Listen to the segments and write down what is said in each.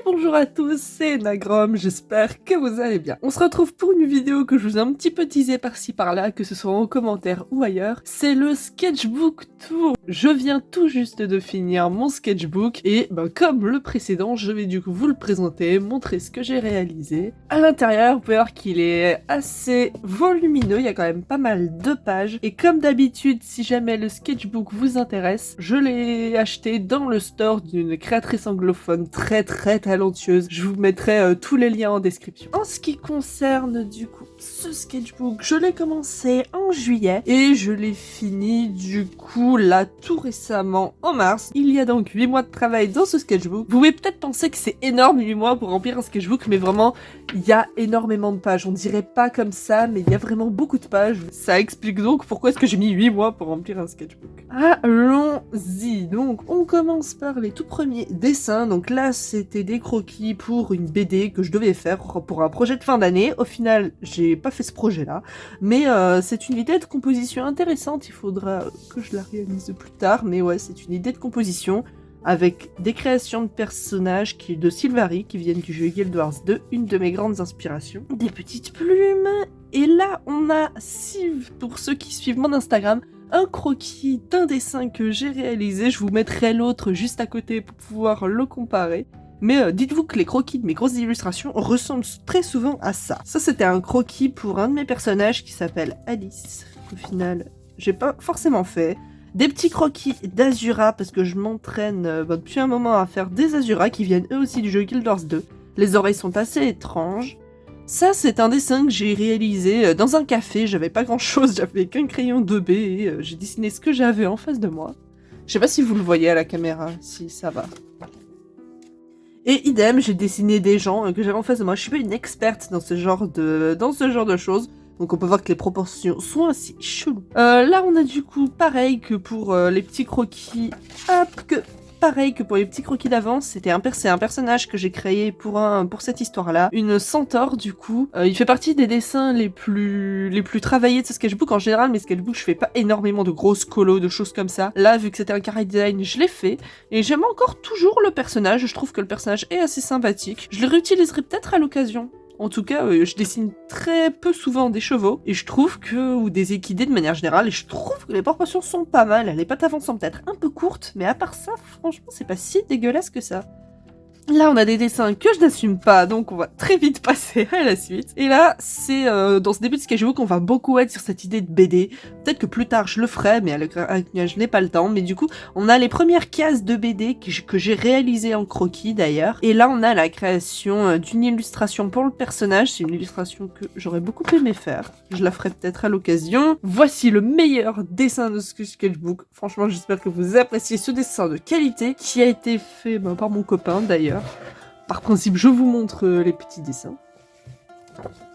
Bonjour à tous, c'est Nagrom, j'espère que vous allez bien. On se retrouve pour une vidéo que je vous ai un petit peu teasée par-ci par-là, que ce soit en commentaire ou ailleurs. C'est le Sketchbook Tour. Je viens tout juste de finir mon sketchbook et comme le précédent, je vais du coup vous le présenter, montrer ce que j'ai réalisé. À l'intérieur, vous pouvez voir qu'il est assez volumineux, il y a quand même pas mal de pages. Et comme d'habitude, si jamais le sketchbook vous intéresse, je l'ai acheté dans le store d'une créatrice anglophone très talentueuse. Je vous mettrai tous les liens en description. En ce qui concerne du coup ce sketchbook, je l'ai commencé en juillet et je l'ai fini du coup là tout récemment en mars. Il y a donc 8 mois de travail dans ce sketchbook. Vous pouvez peut-être penser que c'est énorme 8 mois pour remplir un sketchbook, mais vraiment il y a énormément de pages. On dirait pas comme ça, mais il y a vraiment beaucoup de pages. Ça explique donc pourquoi est-ce que j'ai mis 8 mois pour remplir un sketchbook. Allons-y. Donc on commence par les tout premiers dessins. Donc là c'était des croquis pour une BD que je devais faire pour un projet de fin d'année. Au final j'ai pas fait ce projet là, mais c'est une idée de composition intéressante. Il faudra que je la réalise plus tard, mais ouais, c'est une idée de composition avec des créations de personnages de Sylvari qui viennent du jeu Guild Wars 2, une de mes grandes inspirations. Des petites plumes, et là on a, pour ceux qui suivent mon Instagram, un croquis d'un dessin que j'ai réalisé. Je vous mettrai l'autre juste à côté pour pouvoir le comparer. Mais dites-vous que les croquis de mes grosses illustrations ressemblent très souvent à ça. Ça c'était un croquis pour un de mes personnages qui s'appelle Alice. Au final, j'ai pas forcément fait. Des petits croquis d'Azura parce que je m'entraîne depuis un moment à faire des Azura qui viennent eux aussi du jeu Guild Wars 2. Les oreilles sont assez étranges. Ça, c'est un dessin que j'ai réalisé dans un café. J'avais pas grand chose, j'avais qu'un crayon 2B et j'ai dessiné ce que j'avais en face de moi. Je sais pas si vous le voyez à la caméra, si ça va. Et idem, j'ai dessiné des gens que j'avais en face de moi. Je suis pas une experte dans ce genre de choses. Donc on peut voir que les proportions sont assez cheloues. Là, on a du coup, pareil que pour les petits croquis. Pareil que pour les petits croquis d'avance, c'est un personnage que j'ai créé pour cette histoire-là. Une centaure, du coup. Il fait partie des dessins les plus travaillés de ce sketchbook en général, mais sketchbook, je fais pas énormément de grosses colos, de choses comme ça. Là, vu que c'était un carré design, je l'ai fait. Et j'aime encore toujours le personnage. Je trouve que le personnage est assez sympathique. Je le réutiliserai peut-être à l'occasion. En tout cas, je dessine très peu souvent des chevaux, et je trouve ou des équidés de manière générale, et je trouve que les proportions sont pas mal. Les pattes avant sont peut-être un peu courtes, mais à part ça, franchement, c'est pas si dégueulasse que ça. Là, on a des dessins que je n'assume pas, donc on va très vite passer à la suite. Et là, c'est dans ce début de sketchbook, on va beaucoup être sur cette idée de BD. Peut-être que plus tard, je le ferai, mais je n'ai pas le temps. Mais du coup, on a les premières cases de BD que j'ai réalisées en croquis, d'ailleurs. Et là, on a la création d'une illustration pour le personnage. C'est une illustration que j'aurais beaucoup aimé faire. Je la ferai peut-être à l'occasion. Voici le meilleur dessin de ce sketchbook. Franchement, j'espère que vous appréciez ce dessin de qualité qui a été fait par mon copain, d'ailleurs. Par principe, je vous montre les petits dessins.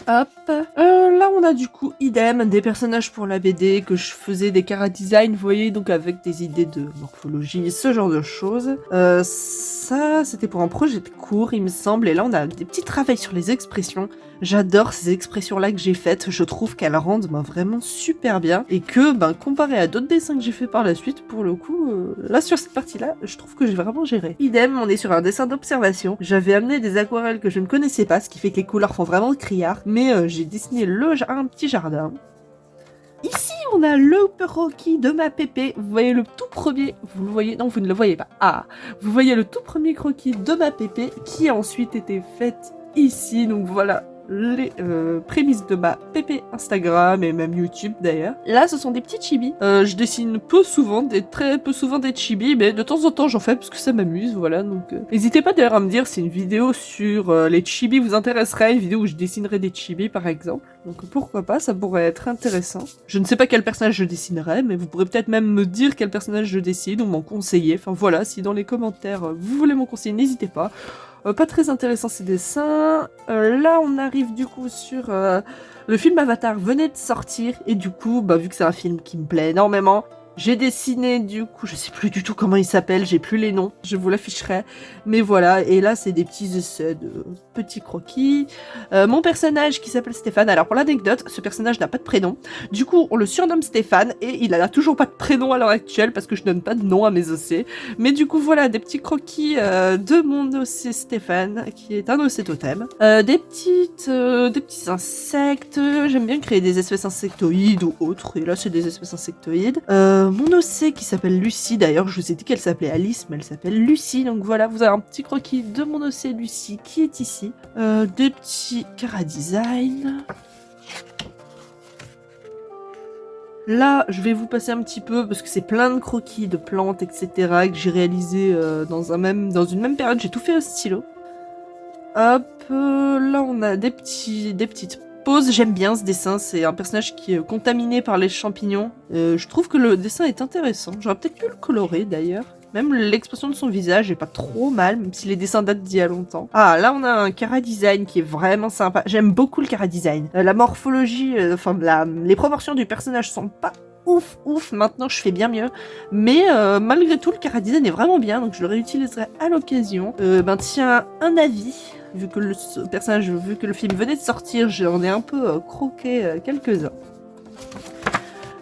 Hop. Là, on a du coup, idem, des personnages pour la BD, que je faisais des chara design, vous voyez, donc avec des idées de morphologie, ce genre de choses. Ça, c'était pour un projet de cours, il me semble, et là, on a des petits travaux sur les expressions. J'adore ces expressions-là que j'ai faites, je trouve qu'elles rendent vraiment super bien, et que, comparé à d'autres dessins que j'ai fait par la suite, pour le coup, là, sur cette partie-là, je trouve que j'ai vraiment géré. Idem, on est sur un dessin d'observation. J'avais amené des aquarelles que je ne connaissais pas, ce qui fait que les couleurs font vraiment criard, mais j'ai dessiné un petit jardin. Ici, on a le croquis de ma pépé. Vous voyez le tout premier... Vous le voyez? Non, vous ne le voyez pas. Ah! Vous voyez le tout premier croquis de ma pépé qui a ensuite été fait ici. Donc voilà les prémices de ma pépé Instagram et même YouTube d'ailleurs. Là, ce sont des petits chibis. Je dessine très peu souvent des chibis, mais de temps en temps j'en fais parce que ça m'amuse, voilà. Donc n'hésitez pas d'ailleurs à me dire si une vidéo sur les chibis vous intéresserait, une vidéo où je dessinerais des chibis par exemple. Donc pourquoi pas, ça pourrait être intéressant. Je ne sais pas quel personnage je dessinerais, mais vous pourrez peut-être même me dire quel personnage je dessine ou m'en conseiller. Enfin voilà, si dans les commentaires vous voulez m'en conseiller, n'hésitez pas. Pas très intéressant ces dessins. Là, on arrive du coup sur le film Avatar venait de sortir. Et du coup, vu que c'est un film qui me plaît énormément, J'ai dessiné du coup, je sais plus du tout comment il s'appelle, j'ai plus les noms, je vous l'afficherai. Mais voilà, et là c'est des petits essais de petits croquis. Mon personnage qui s'appelle Stéphane, alors pour l'anecdote, ce personnage n'a pas de prénom. Du coup, on le surnomme Stéphane et il a toujours pas de prénom à l'heure actuelle parce que je donne pas de nom à mes OC. Mais du coup, voilà, des petits croquis de mon OC Stéphane, qui est un OC totem. Des petits insectes, j'aime bien créer des espèces insectoïdes ou autres, et là c'est des espèces insectoïdes. Mon OC qui s'appelle Lucie, d'ailleurs je vous ai dit qu'elle s'appelait Alice, mais elle s'appelle Lucie, donc voilà, vous avez un petit croquis de mon OC Lucie qui est ici. Des petits chara-design. Là, je vais vous passer un petit peu, parce que c'est plein de croquis de plantes, etc. que j'ai réalisé dans une même période, j'ai tout fait au stylo. Hop, là on a des petites pause, j'aime bien ce dessin, c'est un personnage qui est contaminé par les champignons. Je trouve que le dessin est intéressant, j'aurais peut-être pu le colorer d'ailleurs. Même l'expression de son visage est pas trop mal, même si les dessins datent d'il y a longtemps. Ah, là on a un chara-design qui est vraiment sympa, j'aime beaucoup le chara-design. La morphologie, les proportions du personnage sont pas ouf, maintenant je fais bien mieux. Mais malgré tout, le chara-design est vraiment bien, donc je le réutiliserai à l'occasion. Tiens, un avis. Vu que le film venait de sortir, j'en ai un peu croqué quelques-uns.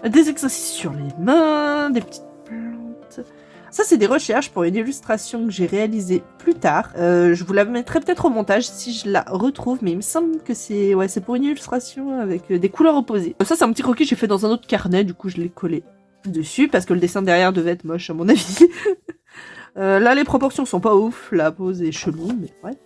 Des exercices sur les mains, des petites plantes. Ça, c'est des recherches pour une illustration que j'ai réalisée plus tard. Je vous la mettrai peut-être au montage si je la retrouve, mais il me semble que c'est pour une illustration avec des couleurs opposées. Ça, c'est un petit croquis que j'ai fait dans un autre carnet, du coup, je l'ai collé dessus parce que le dessin derrière devait être moche, à mon avis. Là, les proportions sont pas ouf, la pose est chelou, mais bref.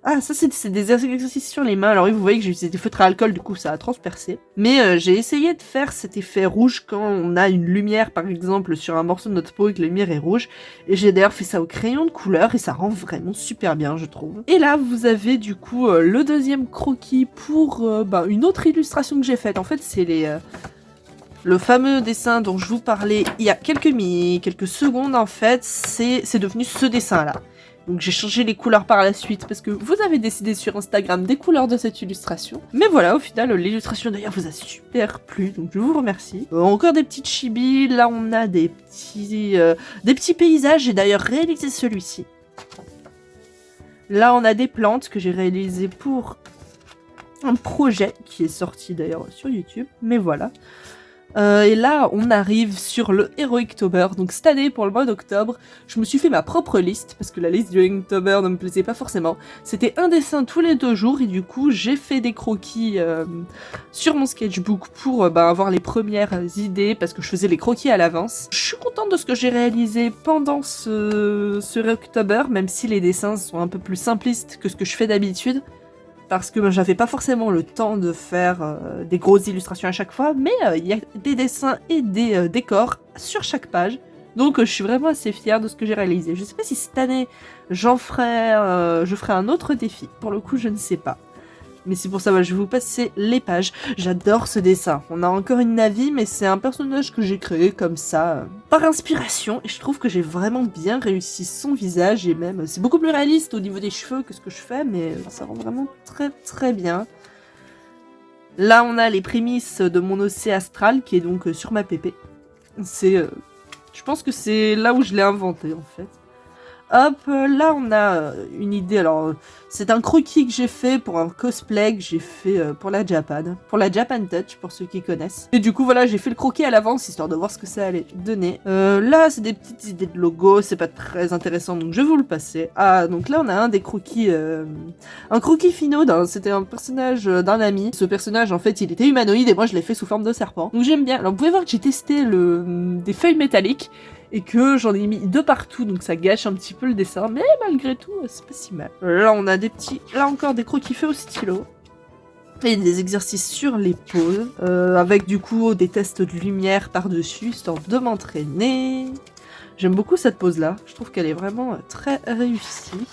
Ah, ça c'est des exercices sur les mains. Alors oui, vous voyez que j'ai utilisé des feutres à alcool, du coup ça a transpercé. Mais j'ai essayé de faire cet effet rouge quand on a une lumière, par exemple, sur un morceau de notre peau et que la lumière est rouge. Et j'ai d'ailleurs fait ça au crayon de couleur et ça rend vraiment super bien, je trouve. Et là, vous avez du coup le deuxième croquis pour une autre illustration que j'ai faite. En fait, c'est le fameux dessin dont je vous parlais il y a quelques secondes, en fait, c'est devenu ce dessin-là. Donc j'ai changé les couleurs par la suite parce que vous avez décidé sur Instagram des couleurs de cette illustration. Mais voilà, au final, l'illustration d'ailleurs vous a super plu, donc je vous remercie. Encore des petites chibis, là on a des petits paysages, j'ai d'ailleurs réalisé celui-ci. Là on a des plantes que j'ai réalisées pour un projet qui est sorti d'ailleurs sur YouTube, mais voilà. Et là, on arrive sur le Heroictober. Donc cette année, pour le mois d'octobre, je me suis fait ma propre liste, parce que la liste du Heroictober ne me plaisait pas forcément. C'était un dessin tous les 2 jours, et du coup, j'ai fait des croquis sur mon sketchbook pour avoir les premières idées, parce que je faisais les croquis à l'avance. Je suis contente de ce que j'ai réalisé pendant ce Heroictober, même si les dessins sont un peu plus simplistes que ce que je fais d'habitude. Parce que j'avais pas forcément le temps de faire des grosses illustrations à chaque fois, mais il y a des dessins et des décors sur chaque page. Donc je suis vraiment assez fière de ce que j'ai réalisé. Je sais pas si cette année je ferai un autre défi. Pour le coup, je ne sais pas. Mais c'est pour ça que je vais vous passer les pages. J'adore ce dessin. On a encore une Navi, mais c'est un personnage que j'ai créé comme ça, par inspiration. Et je trouve que j'ai vraiment bien réussi son visage. Et même, c'est beaucoup plus réaliste au niveau des cheveux que ce que je fais, mais ça rend vraiment très très bien. Là, on a les prémices de mon OC astral, qui est donc sur ma pépé. Je pense que c'est là où je l'ai inventé, en fait. Hop, là on a une idée, alors c'est un croquis que j'ai fait pour un cosplay que j'ai fait pour la Japan Touch, pour ceux qui connaissent. Et du coup voilà, j'ai fait le croquis à l'avance, histoire de voir ce que ça allait donner. Là c'est des petites idées de logo, c'est pas très intéressant, donc je vais vous le passer. Ah, donc là on a un des croquis, un croquis finaux, c'était un personnage d'un ami. Ce personnage en fait il était humanoïde et moi je l'ai fait sous forme de serpent. Donc j'aime bien, alors vous pouvez voir que j'ai testé des feuilles métalliques, et que j'en ai mis de partout, donc ça gâche un petit peu le dessin, mais malgré tout, c'est pas si mal. Là, on a là encore des croquis faits au stylo, et des exercices sur les poses, avec du coup des tests de lumière par-dessus, histoire de m'entraîner. J'aime beaucoup cette pose-là, je trouve qu'elle est vraiment très réussie.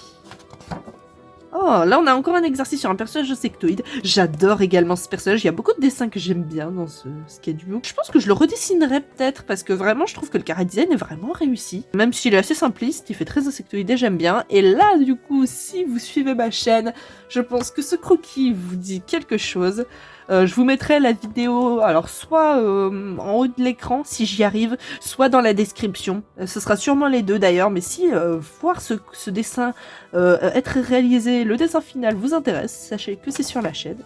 Oh, là on a encore un exercice sur un personnage insectoïde. J'adore également ce personnage, il y a beaucoup de dessins que j'aime bien dans ce sketchbook. Je pense que je le redessinerai peut-être, parce que vraiment je trouve que le chara-design est vraiment réussi. Même s'il est assez simpliste, il fait très insectoïde, j'aime bien. Et là du coup, si vous suivez ma chaîne, je pense que ce croquis vous dit quelque chose. Je vous mettrai la vidéo, alors soit en haut de l'écran si j'y arrive, soit dans la description. Ce sera sûrement les deux d'ailleurs, mais si voir ce dessin être réalisé, le dessin final vous intéresse, sachez que c'est sur la chaîne.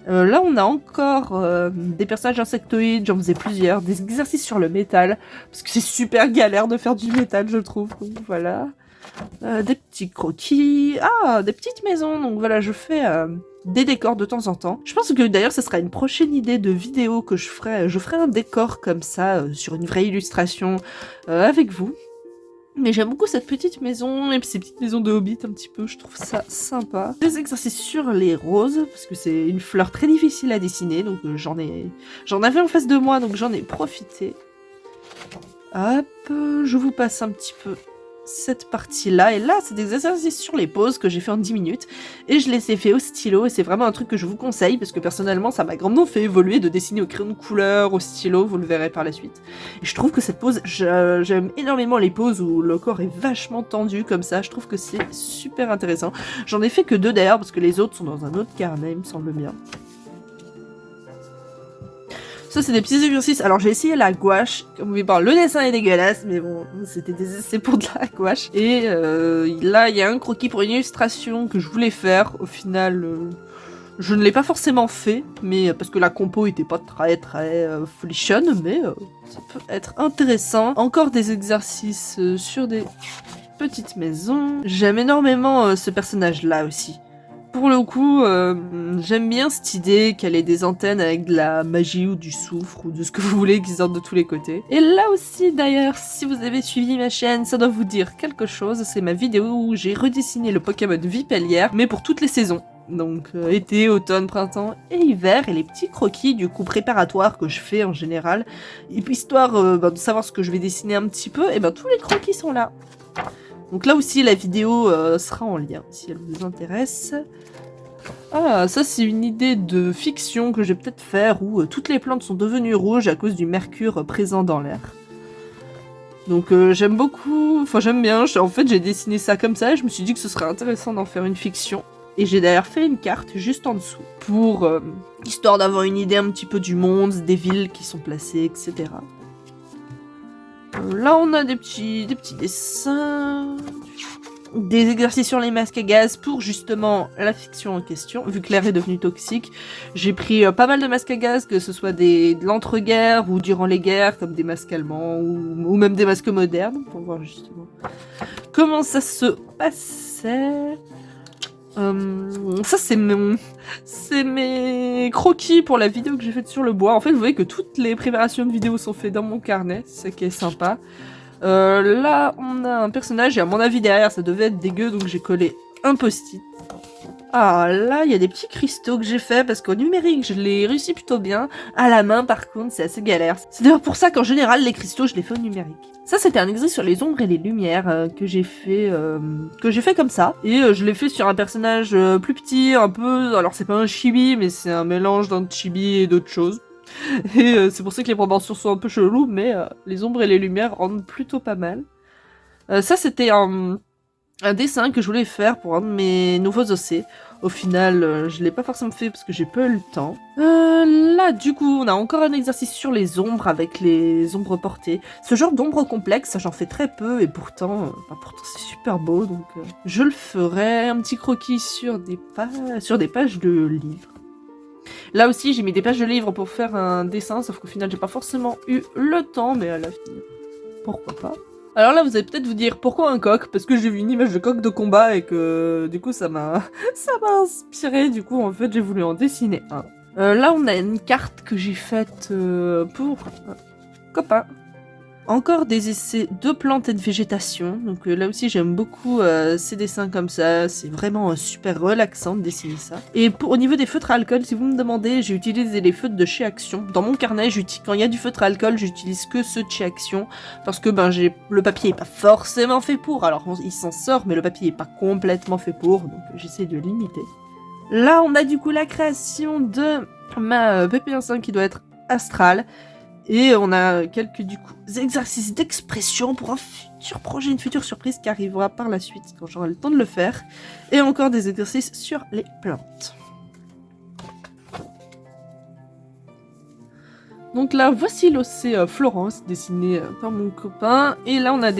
Là on a encore des personnages insectoïdes, j'en faisais plusieurs, des exercices sur le métal, parce que c'est super galère de faire du métal je trouve, donc voilà. Des petits croquis, des petites maisons, donc voilà je fais des décors de temps en temps. Je pense que d'ailleurs ce sera une prochaine idée de vidéo que je ferai un décor comme ça, sur une vraie illustration avec vous. Mais j'aime beaucoup cette petite maison, et puis ces petites maisons de hobbit un petit peu, je trouve ça sympa. Des exercices sur les roses, parce que c'est une fleur très difficile à dessiner, donc j'en avais en face de moi, donc j'en ai profité. Hop, je vous passe un petit peu cette partie-là, et là c'est des exercices sur les poses que j'ai fait en 10 minutes, et je les ai fait au stylo, et c'est vraiment un truc que je vous conseille, parce que personnellement ça m'a grandement fait évoluer de dessiner au crayon de couleur, au stylo, vous le verrez par la suite. Et je trouve que cette pose, j'aime énormément les poses où le corps est vachement tendu comme ça, je trouve que c'est super intéressant. J'en ai fait que 2 d'ailleurs, parce que les autres sont dans un autre carnet, il me semble bien. Ça, c'est des petits exercices. Alors, j'ai essayé la gouache. Comme vous pouvez voir, le dessin est dégueulasse, mais bon, c'était des essais pour de la gouache. Et là, il y a un croquis pour une illustration que je voulais faire. Au final, je ne l'ai pas forcément fait, mais parce que la compo était pas très folichonne, mais ça peut être intéressant. Encore des exercices sur des petites maisons. J'aime énormément ce personnage-là aussi. Pour le coup, j'aime bien cette idée qu'elle ait des antennes avec de la magie ou du soufre ou de ce que vous voulez qui sortent de tous les côtés. Et là aussi d'ailleurs, si vous avez suivi ma chaîne, ça doit vous dire quelque chose. C'est ma vidéo où j'ai redessiné le Pokémon Vipellière, mais pour toutes les saisons. Donc été, automne, printemps et hiver, et les petits croquis du coup préparatoires que je fais en général. Et puis histoire de savoir ce que je vais dessiner un petit peu, et ben tous les croquis sont là. Donc là aussi, la vidéo sera en lien, si elle vous intéresse. Ah, ça c'est une idée de fiction que je vais peut-être faire, où toutes les plantes sont devenues rouges à cause du mercure présent dans l'air. Donc j'aime beaucoup, enfin j'aime bien, en fait j'ai dessiné ça comme ça, et je me suis dit que ce serait intéressant d'en faire une fiction. Et j'ai d'ailleurs fait une carte juste en dessous, pour histoire d'avoir une idée un petit peu du monde, des villes qui sont placées, etc. Là, on a des petits dessins, des exercices sur les masques à gaz pour justement la fiction en question. Vu que l'air est devenu toxique, j'ai pris pas mal de masques à gaz, que ce soit de l'entre-guerres ou durant les guerres, comme des masques allemands ou même des masques modernes, pour voir justement comment ça se passait. Ça c'est mes croquis pour la vidéo que j'ai faite sur le bois. En fait vous voyez que toutes les préparations de vidéos sont faites dans mon carnet, c'est ça qui est sympa. Là on a un personnage et à mon avis derrière ça devait être dégueu, donc j'ai collé un post-it. Ah là il y a des petits cristaux que j'ai fait parce qu'au numérique je l'ai réussi plutôt bien. À la main par contre c'est assez galère. C'est d'ailleurs pour ça qu'en général les cristaux je les fais au numérique. Ça c'était un exercice sur les ombres et les lumières que j'ai fait comme ça. Et je l'ai fait sur un personnage plus petit, un peu, alors c'est pas un chibi mais c'est un mélange d'un chibi et d'autres choses. Et c'est pour ça que les proportions sont un peu cheloues, mais les ombres et les lumières rendent plutôt pas mal. Ça c'était un dessin que je voulais faire pour un de mes nouveaux OC. Au final, je l'ai pas forcément fait parce que j'ai pas eu le temps. Là, du coup, on a encore un exercice sur les ombres avec les ombres portées. Ce genre d'ombre complexe, j'en fais très peu et pourtant c'est super beau. Donc, je le ferai. Un petit croquis sur des pages de livres. Là aussi, j'ai mis des pages de livres pour faire un dessin, sauf qu'au final, j'ai pas forcément eu le temps, mais à l'avenir, pourquoi pas. Alors là, vous allez peut-être vous dire, pourquoi un coq? Parce que j'ai vu une image de coq de combat et que du coup ça m'a inspiré, du coup en fait j'ai voulu en dessiner un. Là on a une carte que j'ai faite pour copain. Encore des essais de plantes et de végétation, donc là aussi j'aime beaucoup ces dessins comme ça, c'est vraiment super relaxant de dessiner ça. Et au niveau des feutres à alcool, si vous me demandez, j'ai utilisé les feutres de chez Action. Dans mon carnet, quand il y a du feutre à alcool, j'utilise que ceux de chez Action, parce que le papier est pas forcément fait pour, alors il s'en sort, mais le papier est pas complètement fait pour, donc j'essaie de limiter. Là on a du coup la création de ma PP15 qui doit être astrale. Et on a quelques du coup exercices d'expression pour un futur projet, une future surprise qui arrivera par la suite quand j'aurai le temps de le faire. Et encore des exercices sur les plantes. Donc là, voici l'océan Florence, dessiné par mon copain. Et là, on a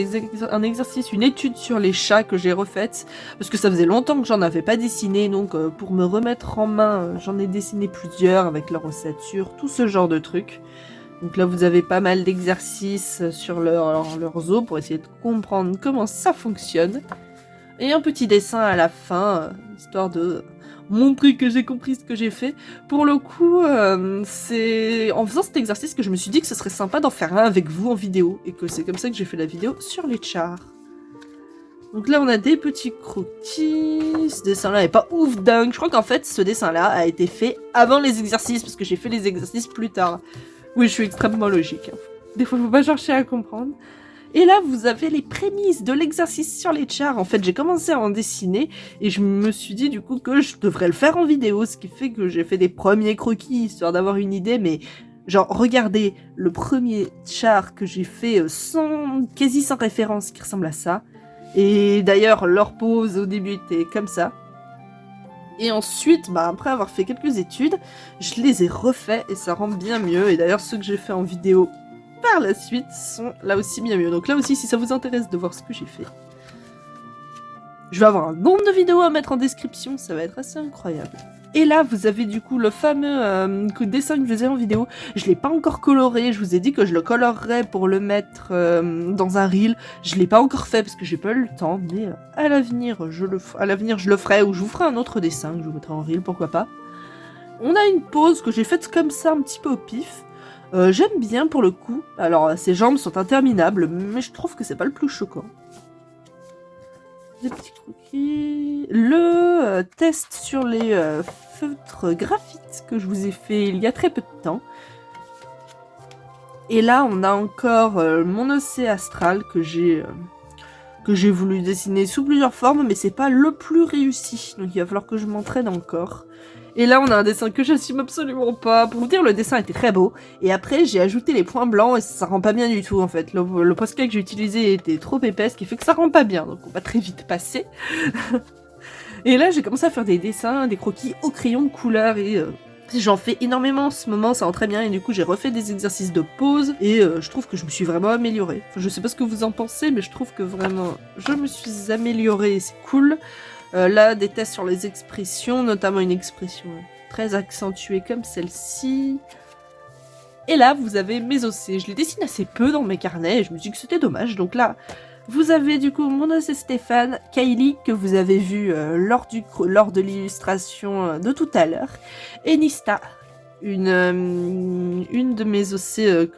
un exercice, une étude sur les chats que j'ai refaite. Parce que ça faisait longtemps que j'en avais pas dessiné. Donc pour me remettre en main, j'en ai dessiné plusieurs avec leur ossature, tout ce genre de trucs. Donc là, vous avez pas mal d'exercices sur leurs os pour essayer de comprendre comment ça fonctionne. Et un petit dessin à la fin, histoire de montrer que j'ai compris ce que j'ai fait. Pour le coup, c'est en faisant cet exercice que je me suis dit que ce serait sympa d'en faire un avec vous en vidéo, et que c'est comme ça que j'ai fait la vidéo sur les chars. Donc là, on a des petits croquis. Ce dessin-là est pas ouf dingue. Je crois qu'en fait, ce dessin-là a été fait avant les exercices, parce que j'ai fait les exercices plus tard. Oui, je suis extrêmement logique. Des fois, faut pas chercher à comprendre. Et là, vous avez les prémices de l'exercice sur les chars. En fait, j'ai commencé à en dessiner et je me suis dit du coup que je devrais le faire en vidéo, ce qui fait que j'ai fait des premiers croquis, histoire d'avoir une idée, mais genre, regardez le premier char que j'ai fait quasi sans référence, qui ressemble à ça. Et d'ailleurs, leur pose au début était comme ça. Et ensuite, après avoir fait quelques études, je les ai refaits et ça rend bien mieux. Et d'ailleurs, ceux que j'ai fait en vidéo par la suite sont là aussi bien mieux. Donc là aussi, si ça vous intéresse de voir ce que j'ai fait, je vais avoir un nombre de vidéos à mettre en description, ça va être assez incroyable. Et là, vous avez du coup le fameux dessin que je faisais en vidéo. Je l'ai pas encore coloré, je vous ai dit que je le colorerais pour le mettre dans un reel. Je l'ai pas encore fait parce que j'ai pas eu le temps, mais à l'avenir, je le ferai, ou je vous ferai un autre dessin que je vous mettrai en reel, pourquoi pas. On a une pose que j'ai faite comme ça, un petit peu au pif. J'aime bien pour le coup. Alors, ses jambes sont interminables, mais je trouve que c'est pas le plus choquant. Des petits croquis. Le test sur les feutres graphites que je vous ai fait il y a très peu de temps. Et là, on a encore mon océan astral que j'ai voulu dessiner sous plusieurs formes, mais c'est pas le plus réussi. Donc il va falloir que je m'entraîne encore. Et là, on a un dessin que j'assume absolument pas. Pour vous dire, le dessin était très beau. Et après, j'ai ajouté les points blancs et ça rend pas bien du tout, en fait. Le postel que j'ai utilisé était trop épais, ce qui fait que ça rend pas bien. Donc, on va très vite passer. Et là, j'ai commencé à faire des dessins, des croquis au crayon de couleur. Et j'en fais énormément en ce moment, ça rend très bien. Et du coup, j'ai refait des exercices de pose. Et je trouve que je me suis vraiment améliorée. Enfin, je sais pas ce que vous en pensez, mais je trouve que vraiment, je me suis améliorée et c'est cool. Là, des tests sur les expressions, notamment une expression très accentuée comme celle-ci. Et là, vous avez mes OC. Je les dessine assez peu dans mes carnets et je me suis dit que c'était dommage. Donc là, vous avez du coup mon OC Stéphane, Kylie, que vous avez vu lors de l'illustration de tout à l'heure, et Nista, une de mes OC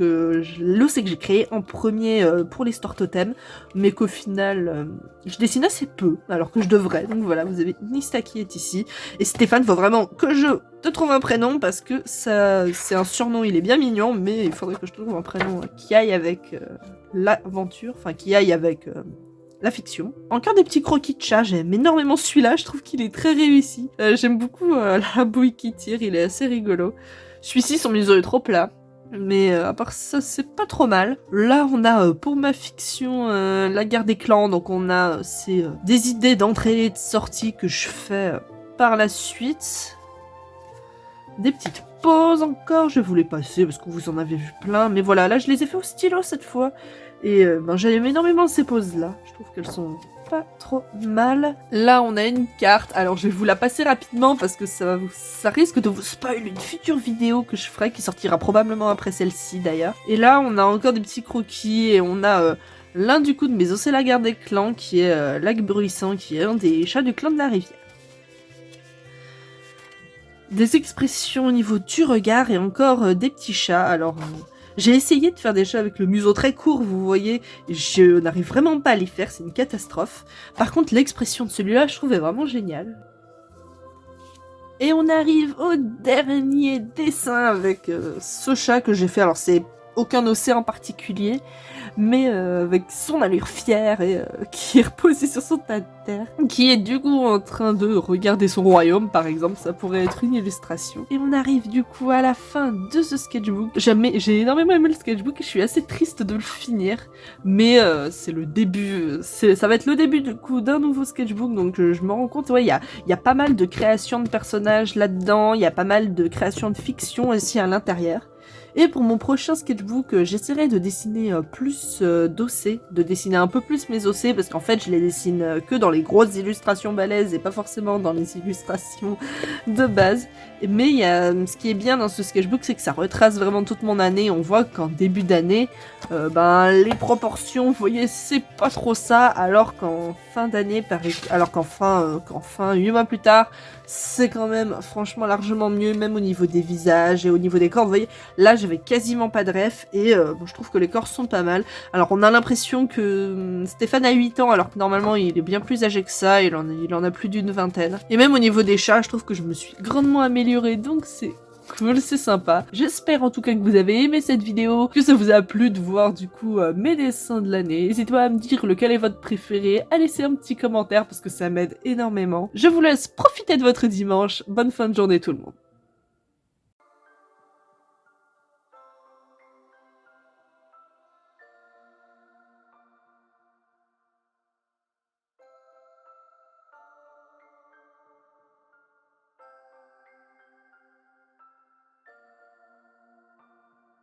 l'OC que j'ai créé en premier pour l'histoire totem, mais qu'au final je dessine assez peu, alors que je devrais. Donc voilà, vous avez Nista qui est ici, et Stéphane, faut vraiment que je te trouve un prénom, parce que ça, c'est un surnom, il est bien mignon, mais il faudrait que je trouve un prénom qui aille avec l'aventure, enfin qui aille avec la fiction. Encore des petits croquis de chat, j'aime énormément celui-là, je trouve qu'il est très réussi. J'aime beaucoup la bouille qui tire, il est assez rigolo. Celui-ci, son museau est trop plat, mais à part ça, c'est pas trop mal. Là, on a pour ma fiction la guerre des clans, donc on a des idées d'entrée et de sortie que je fais par la suite. Des petites pauses encore, je vais vous les passer parce que vous en avez vu plein, mais voilà, là je les ai fait au stylo cette fois. Et j'aime énormément ces poses-là. Je trouve qu'elles sont pas trop mal. Là, on a une carte. Alors, je vais vous la passer rapidement parce que ça risque de vous spoil une future vidéo que je ferai, qui sortira probablement après celle-ci d'ailleurs. Et là, on a encore des petits croquis et on a l'un du coup de mes os, c'est la garde des clans, qui est Lac Bruissant, qui est un des chats du clan de la rivière. Des expressions au niveau du regard et encore des petits chats. Alors... j'ai essayé de faire des chats avec le museau très court, vous voyez, je n'arrive vraiment pas à les faire, c'est une catastrophe. Par contre, l'expression de celui-là, je trouvais vraiment génial. Et on arrive au dernier dessin avec ce chat que j'ai fait. Alors, c'est aucun océan en particulier, mais avec son allure fière et qui est reposé sur son tas de terre, qui est du coup en train de regarder son royaume, par exemple, ça pourrait être une illustration. Et on arrive du coup à la fin de ce sketchbook. J'ai énormément aimé le sketchbook et je suis assez triste de le finir, mais c'est le début, ça va être le début du coup d'un nouveau sketchbook, donc je me rends compte, ouais, il y a pas mal de création de personnages là-dedans, il y a pas mal de création de fiction aussi à l'intérieur. Et pour mon prochain sketchbook, j'essaierai de dessiner plus d'OC, de dessiner un peu plus mes OC, parce qu'en fait je les dessine que dans les grosses illustrations balèzes et pas forcément dans les illustrations de base. Mais ce qui est bien dans ce sketchbook, c'est que ça retrace vraiment toute mon année. On voit qu'en début d'année, les proportions, vous voyez, c'est pas trop ça, alors qu'en fin d'année, qu'en fin 8 mois plus tard, c'est quand même franchement largement mieux, même au niveau des visages et au niveau des corps. Vous voyez, là j'avais quasiment pas de ref et je trouve que les corps sont pas mal. Alors on a l'impression que Stéphane a 8 ans alors que normalement il est bien plus âgé que ça, il en a plus d'une vingtaine. Et même au niveau des chats, je trouve que je me suis grandement améliorée, donc c'est cool, c'est sympa. J'espère en tout cas que vous avez aimé cette vidéo, que ça vous a plu de voir du coup mes dessins de l'année. N'hésitez pas à me dire lequel est votre préféré, à laisser un petit commentaire parce que ça m'aide énormément. Je vous laisse profiter de votre dimanche, bonne fin de journée tout le monde.